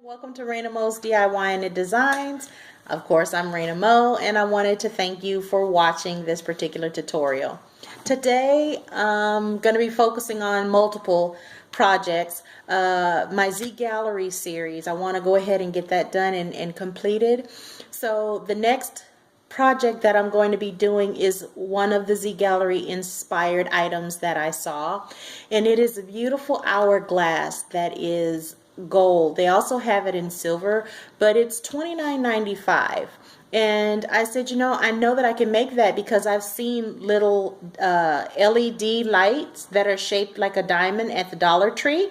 Welcome to ReinaMoe's DIY and Designs. Of course, I'm ReinaMoe, and I wanted to thank you for watching this particular tutorial. Today, I'm going to be focusing on multiple projects. My ZGallorie series, I want to go ahead and get that done and completed. So the next project that I'm going to be doing is one of the ZGallorie inspired items that I saw, and it is a beautiful hourglass that is gold. They also have it in silver, but it's $29.95. And I said, you know, I know that I can make that because I've seen little LED lights that are shaped like a diamond at the Dollar Tree.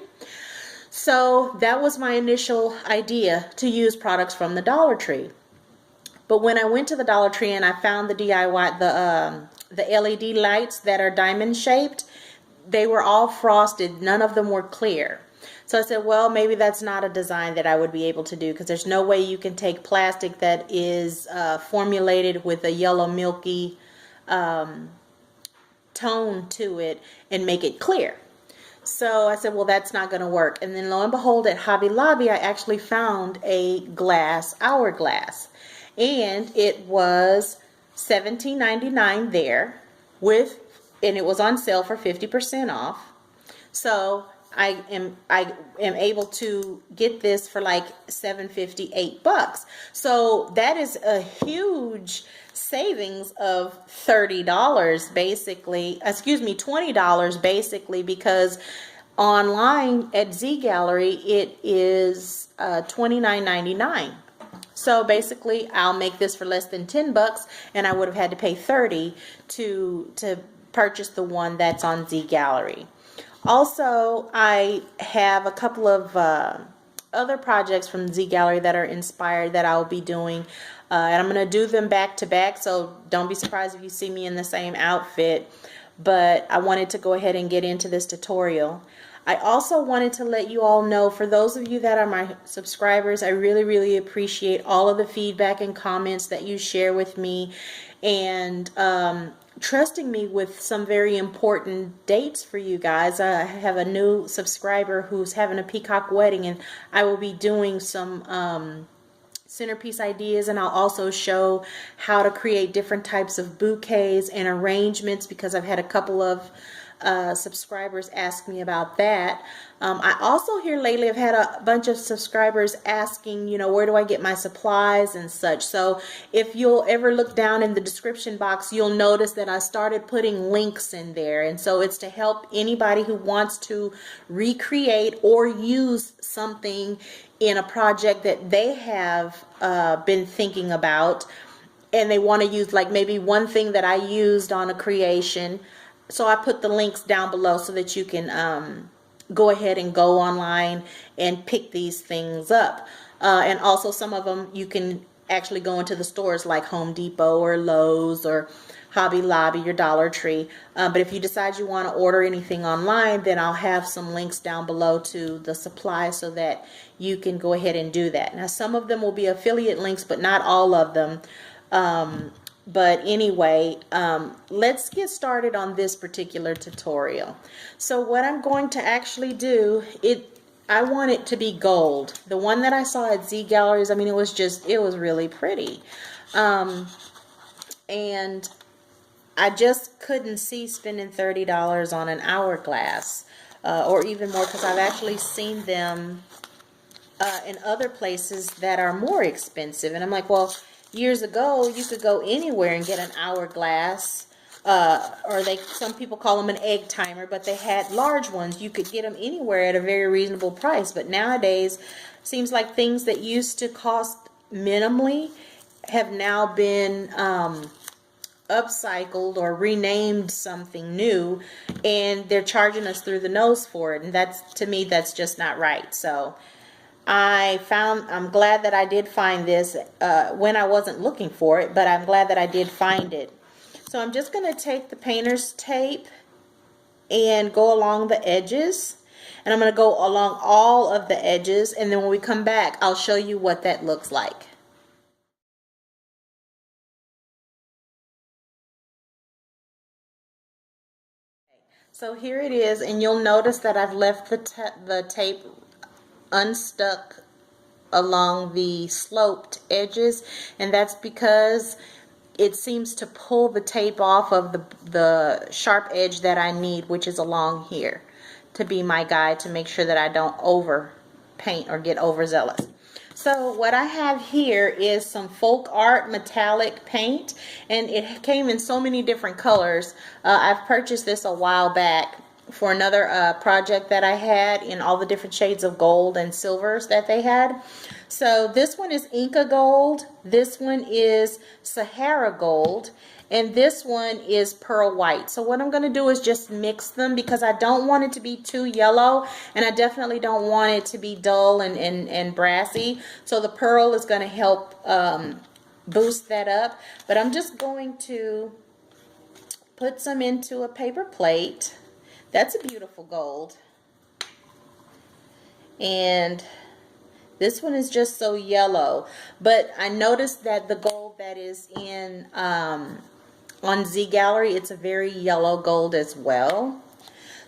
So that was my initial idea, to use products from the Dollar Tree. But when I went to the Dollar Tree and I found the DIY, the LED lights that are diamond shaped, they were all frosted. None of them were clear. So I said, well, maybe that's not a design that I would be able to do, because there's no way you can take plastic that is formulated with a yellow milky tone to it and make it clear. So I said, well, that's not going to work. And then lo and behold, at Hobby Lobby, I actually found a glass hourglass. And it was $17.99 there, and it was on sale for 50% off. So I am able to get this for like $7.58 $8. So that is a huge savings of $30 basically, excuse me, $20 basically, because online at ZGallorie it is $29.99. So basically I'll make this for less than $10, and I would have had to pay $30 to purchase the one that's on ZGallorie. Also, I have a couple of other projects from ZGallorie that are inspired that I'll be doing, and I'm going to do them back to back, so don't be surprised if you see me in the same outfit. But I wanted to go ahead and get into this tutorial. I also wanted to let you all know, for those of you that are my subscribers, I really appreciate all of the feedback and comments that you share with me, and trusting me with some very important dates for you guys. I have a new subscriber who's having a peacock wedding, and I will be doing some centerpiece ideas, and I'll also show how to create different types of bouquets and arrangements, because I've had a couple of subscribers ask me about that. I also here lately have had a bunch of subscribers asking, you know, where do I get my supplies and such. So if you'll ever look down in the description box, you'll notice that I started putting links in there, and so it's to help anybody who wants to recreate or use something in a project that they have been thinking about, and they want to use like maybe one thing that I used on a creation. So I put the links down below so that you can go ahead and go online and pick these things up. And also some of them you can actually go into the stores like Home Depot or Lowe's or Hobby Lobby or Dollar Tree. But if you decide you want to order anything online, then I'll have some links down below to the supplies so that you can go ahead and do that. Now some of them will be affiliate links, but not all of them. But anyway, let's get started on this particular tutorial. So what I'm going to actually do, I want it to be gold. The one that I saw at ZGalleries, I mean, it was really pretty. And I just couldn't see spending $30 on an hourglass, or even more, because I've actually seen them in other places that are more expensive. And I'm like, well, years ago, you could go anywhere and get an hourglass, or some people call them an egg timer, but they had large ones. You could get them anywhere at a very reasonable price. But nowadays, seems like things that used to cost minimally have now been upcycled or renamed something new, and they're charging us through the nose for it. And to me, that's just not right. So I'm glad that I did find this when I wasn't looking for it, but I'm glad that I did find it. So I'm just going to take the painter's tape and go along the edges, and I'm going to go along all of the edges, and then when we come back, I'll show you what that looks like. So here it is, and you'll notice that I've left the tape unstuck along the sloped edges, and that's because it seems to pull the tape off of the sharp edge that I need, which is along here, to be my guide to make sure that I don't over paint or get overzealous. So what I have here is some folk art metallic paint, and it came in so many different colors. I've purchased this a while back for another project that I had in all the different shades of gold and silvers that they had. So this one is Inca Gold, this one is Sahara Gold, and this one is Pearl White. So what I'm going to do is just mix them because I don't want it to be too yellow, and I definitely don't want it to be dull and brassy. So the pearl is going to help boost that up. But I'm just going to put some into a paper plate. That's a beautiful gold. And this one is just so yellow. But I noticed that the gold that is in on ZGallerie, it's a very yellow gold as well.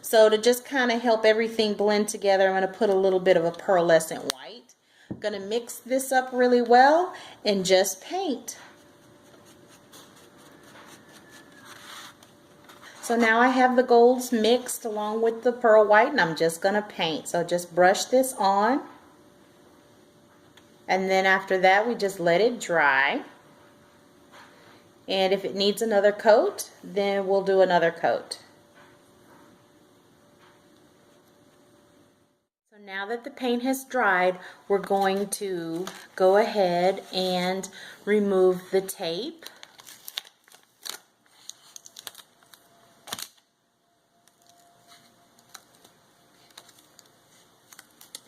So to just kind of help everything blend together, I'm going to put a little bit of a pearlescent white. I'm going to mix this up really well and just paint. So now I have the golds mixed along with the pearl white, and I'm just going to paint. So just brush this on, and then after that we just let it dry. And if it needs another coat, then we'll do another coat. So now that the paint has dried, we're going to go ahead and remove the tape.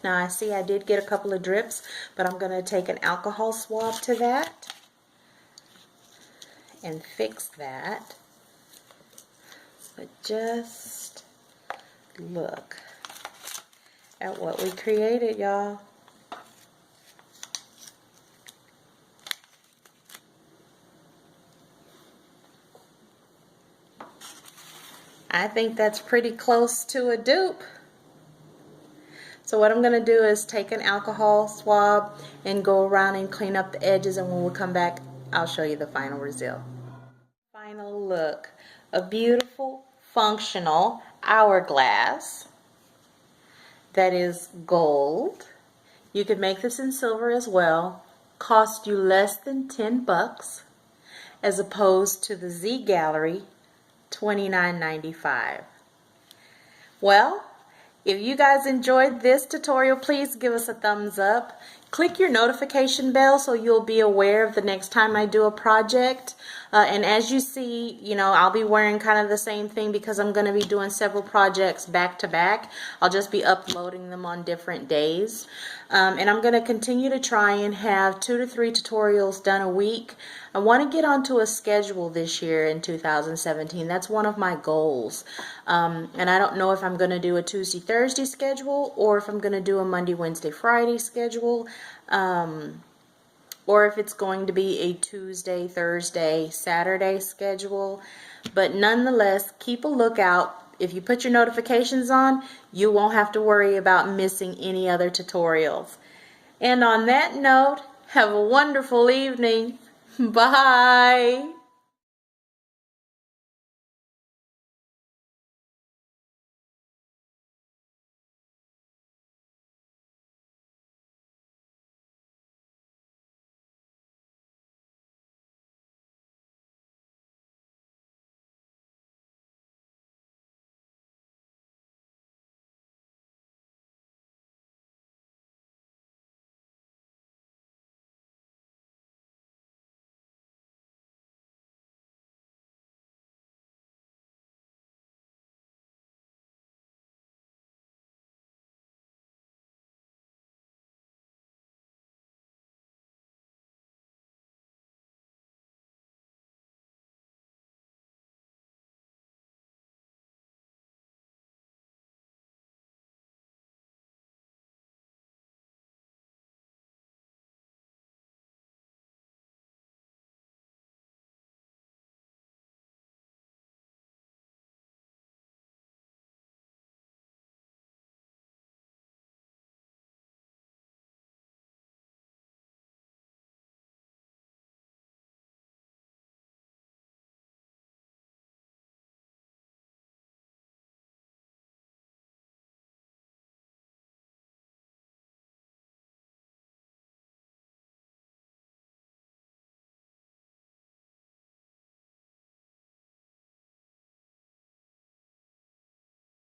Now I see I did get a couple of drips, but I'm going to take an alcohol swab to that and fix that. But just look at what we created, y'all. I think that's pretty close to a dupe. So what I'm going to do is take an alcohol swab and go around and clean up the edges, and when we come back, I'll show you the final result. Final look. A beautiful, functional hourglass that is gold. You could make this in silver as well. Cost you less than 10 bucks as opposed to the ZGallerie $29.95. Well, if you guys enjoyed this tutorial, please give us a thumbs up. Click your notification bell so you'll be aware of the next time I do a project. And as you see, you know, I'll be wearing kind of the same thing because I'm going to be doing several projects back to back. I'll just be uploading them on different days. And I'm going to continue to try and have 2 to 3 tutorials done a week. I want to get onto a schedule this year in 2017. That's one of my goals. And I don't know if I'm going to do a Tuesday, Thursday schedule, or if I'm going to do a Monday, Wednesday, Friday schedule, or if it's going to be a Tuesday, Thursday, Saturday schedule. But nonetheless, keep a lookout. If you put your notifications on, you won't have to worry about missing any other tutorials. And on that note, have a wonderful evening. Bye.